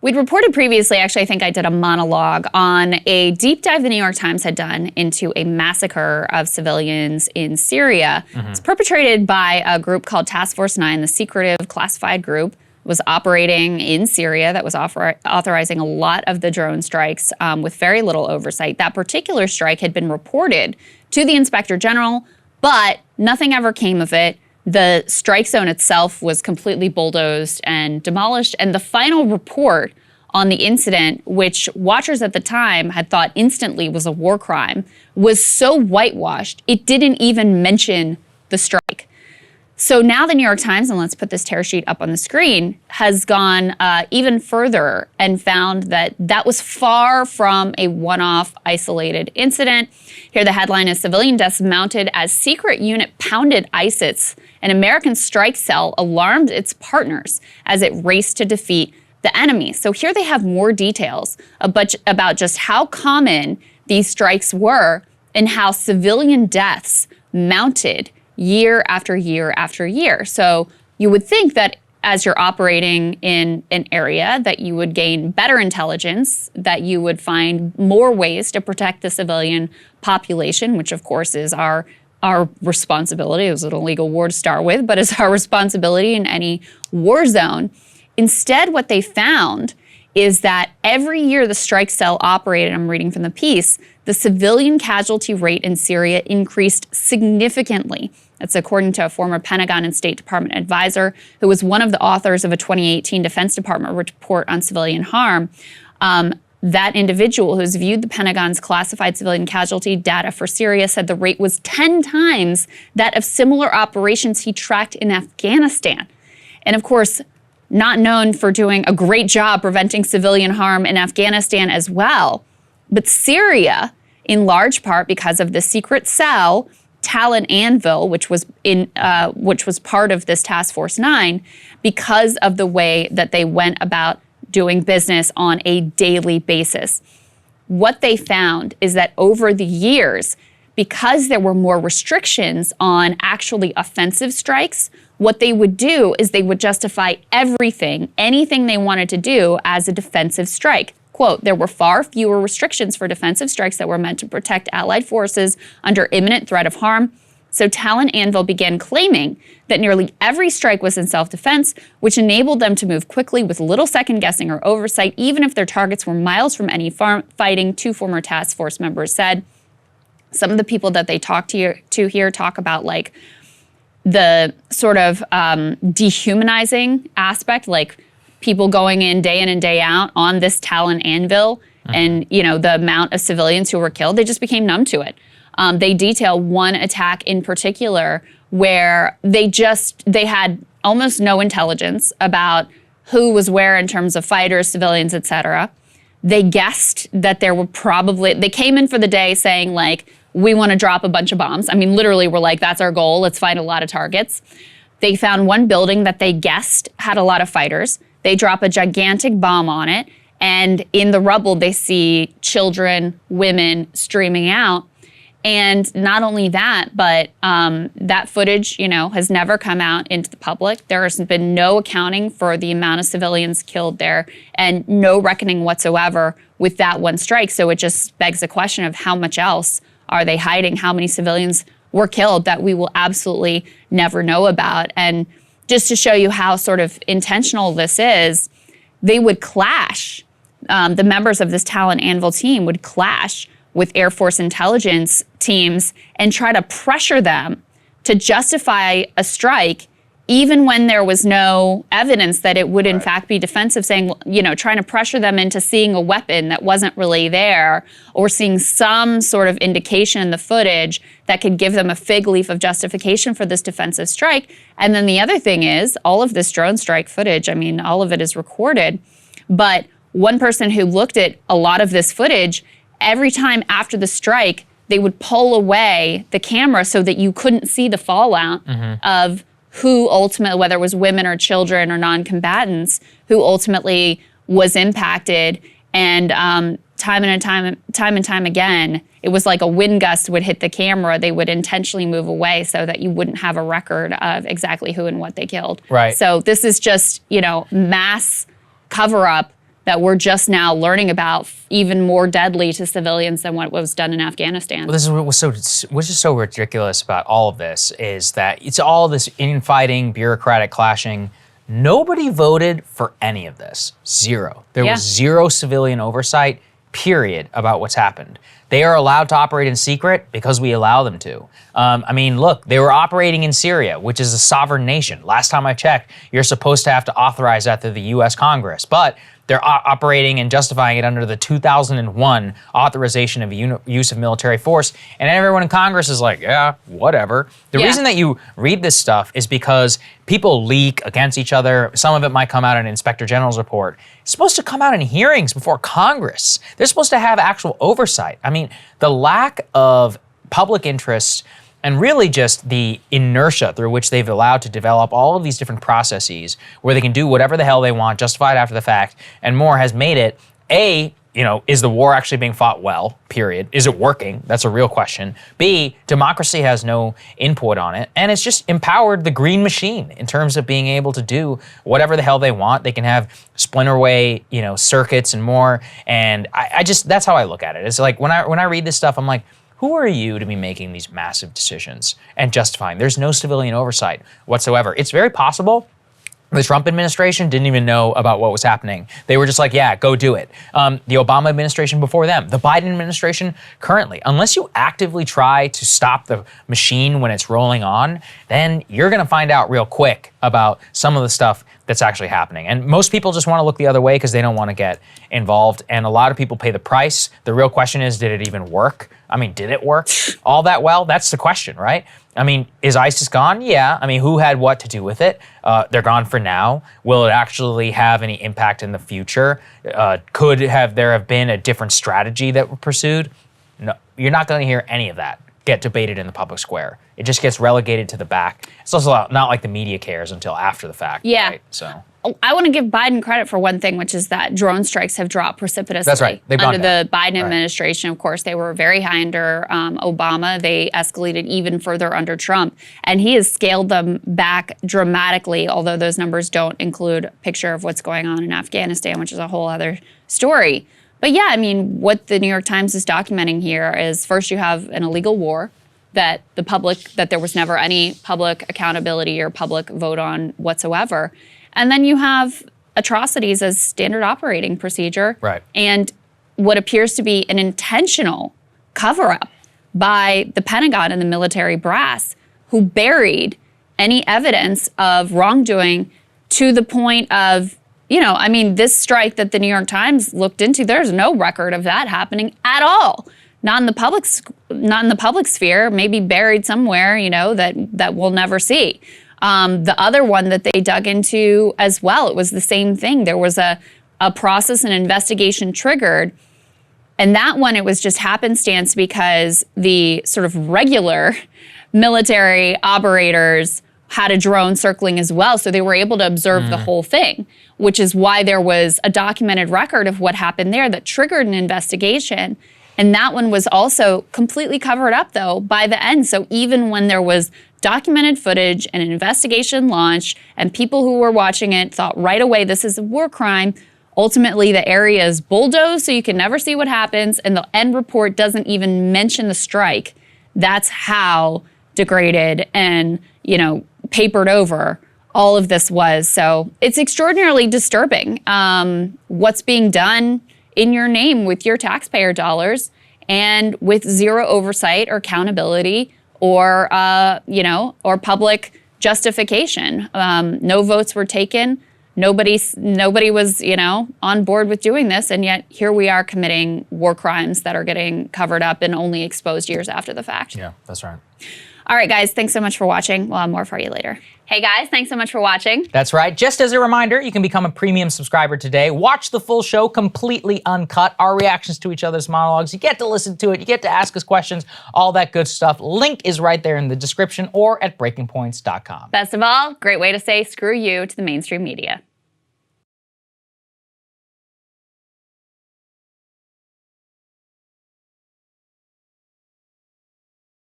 We'd reported previously, actually, I think I did a monologue on a deep dive the New York Times had done into a massacre of civilians in Syria. It's perpetrated by a group called Task Force 9, the secretive classified group, was operating in Syria that was authorizing a lot of the drone strikes with very little oversight. That particular strike had been reported to the Inspector General, but nothing ever came of it. The strike zone itself was completely bulldozed and demolished. And the final report on the incident, which watchers at the time had thought instantly was a war crime, was so whitewashed, it didn't even mention the strike. So now the New York Times, and let's put this tear sheet up on the screen, has gone even further and found that that was far from a one-off isolated incident. Here the headline is "Civilian Deaths Mounted as Secret Unit Pounded ISIS. An American strike cell alarmed its partners as it raced to defeat the enemy." So here they have more details about just how common these strikes were and how civilian deaths mounted year after year after year. So you would think that as you're operating in an area that you would gain better intelligence, that you would find more ways to protect the civilian population, which of course is our responsibility. It was an illegal war to start with, but it's our responsibility in any war zone. Instead, what they found is that every year the strike cell operated, I'm reading from the piece, the civilian casualty rate in Syria increased significantly. That's according to a former Pentagon and State Department advisor who was one of the authors of a 2018 Defense Department report on civilian harm. That individual who's viewed the Pentagon's classified civilian casualty data for Syria said the rate was 10 times that of similar operations he tracked in Afghanistan. And of course, not known for doing a great job preventing civilian harm in Afghanistan as well. But Syria, in large part because of the secret cell, Talon Anvil, which was part of this Task Force 9, because of the way that they went about doing business on a daily basis. What they found is that over the years, because there were more restrictions on actually offensive strikes, what they would do is they would justify anything they wanted to do as a defensive strike. Quote, "There were far fewer restrictions for defensive strikes that were meant to protect Allied forces under imminent threat of harm. So Talon Anvil began claiming that nearly every strike was in self-defense, which enabled them to move quickly with little second-guessing or oversight, even if their targets were miles from any fighting," two former task force members said. Some of the people that they talk to here talk about like the sort of dehumanizing aspect, like people going in and day out on this Talon Anvil and, you know, the amount of civilians who were killed, they just became numb to it. They detail one attack in particular where they had almost no intelligence about who was where in terms of fighters, civilians, et cetera. They guessed that they came in for the day saying like, we want to drop a bunch of bombs. I mean, literally we're like, that's our goal. Let's find a lot of targets. They found one building that they guessed had a lot of fighters. They drop a gigantic bomb on it. And in the rubble, they see children, women streaming out. And not only that, but that footage, you know, has never come out into the public. There has been no accounting for the amount of civilians killed there and no reckoning whatsoever with that one strike. So it just begs the question of how much else are they hiding? How many civilians were killed that we will absolutely never know about? And just to show you how sort of intentional this is, they would clash. The members of this Talon Anvil team would clash with Air Force intelligence teams and try to pressure them to justify a strike even when there was no evidence that it would in fact be defensive, saying, you know, trying to pressure them into seeing a weapon that wasn't really there or seeing some sort of indication in the footage that could give them a fig leaf of justification for this defensive strike. And then the other thing is all of this drone strike footage, I mean, all of it is recorded, but one person who looked at a lot of this footage, every time after the strike, they would pull away the camera so that you couldn't see the fallout of who ultimately, whether it was women or children or non-combatants, who ultimately was impacted. And time and time again, it was like a wind gust would hit the camera. They would intentionally move away so that you wouldn't have a record of exactly who and what they killed. Right. So this is just, you know, mass cover-up that we're just now learning about, even more deadly to civilians than what was done in Afghanistan. Well, this is what's just so ridiculous about all of this is that it's all this infighting, bureaucratic clashing. Nobody voted for any of this. Zero. There was zero civilian oversight, period, about what's happened. They are allowed to operate in secret because we allow them to. I mean, look, they were operating in Syria, which is a sovereign nation. Last time I checked, you're supposed to have to authorize that through the US Congress, but they're operating and justifying it under the 2001 authorization of use of military force. And everyone in Congress is like, yeah, whatever. The reason that you read this stuff is because people leak against each other. Some of it might come out in an Inspector General's report. It's supposed to come out in hearings before Congress. They're supposed to have actual oversight. I mean, the lack of public interest and really just the inertia through which they've allowed to develop all of these different processes where they can do whatever the hell they want, justified after the fact, and more has made it, is the war actually being fought well, period? Is it working? That's a real question. B, democracy has no input on it, and it's just empowered the green machine in terms of being able to do whatever the hell they want. They can have splinterway, circuits and more, and I just, that's how I look at it. It's like when I read this stuff, I'm like, who are you to be making these massive decisions and justifying? There's no civilian oversight whatsoever. It's very possible the Trump administration didn't even know about what was happening. They were just like, yeah, go do it. The Obama administration before them, the Biden administration currently, unless you actively try to stop the machine when it's rolling on, then you're gonna find out real quick about some of the stuff that's actually happening. And most people just wanna look the other way because they don't wanna get involved. And a lot of people pay the price. The real question is, did it even work? I mean, did it work all that well? That's the question, right? I mean, is ISIS gone? Yeah. I mean, who had what to do with it? They're gone for now. Will it actually have any impact in the future? Could there have been a different strategy that were pursued? No, you're not going to hear any of that get debated in the public square. It just gets relegated to the back. It's also not like the media cares until after the fact. Yeah. Right? So I want to give Biden credit for one thing, which is that drone strikes have dropped precipitously. That's right. They've under gone the Biden administration. Of course, they were very high under Obama. They escalated even further under Trump. And he has scaled them back dramatically, although those numbers don't include a picture of what's going on in Afghanistan, which is a whole other story. But yeah, I mean, what the New York Times is documenting here is first you have an illegal war that there was never any public accountability or public vote on whatsoever. And then you have atrocities as standard operating procedure. Right. And what appears to be an intentional cover-up by the Pentagon and the military brass, who buried any evidence of wrongdoing to the point of, this strike that the New York Times looked into, there's no record of that happening at all. Not in the public sphere, maybe buried somewhere, that we'll never see. The other one that they dug into as well, it was the same thing. There was a process and investigation triggered. And that one, it was just happenstance because the sort of regular military operators had a drone circling as well. So they were able to observe the whole thing, which is why there was a documented record of what happened there that triggered an investigation. And that one was also completely covered up, though, by the end. So even when there was documented footage and an investigation launched and people who were watching it thought right away this is a war crime, ultimately the area is bulldozed so you can never see what happens, and the end report doesn't even mention the strike. That's how degraded and, papered over all of this was. So it's extraordinarily disturbing what's being done in your name with your taxpayer dollars and with zero oversight or accountability or public justification. No votes were taken. Nobody was, on board with doing this, and yet here we are committing war crimes that are getting covered up and only exposed years after the fact. Yeah, that's right. All right, guys, thanks so much for watching. We'll have more for you later. Hey, guys, thanks so much for watching. That's right. Just as a reminder, you can become a premium subscriber today. Watch the full show completely uncut, our reactions to each other's monologues. You get to listen to it. You get to ask us questions, all that good stuff. Link is right there in the description or at breakingpoints.com. Best of all, great way to say screw you to the mainstream media.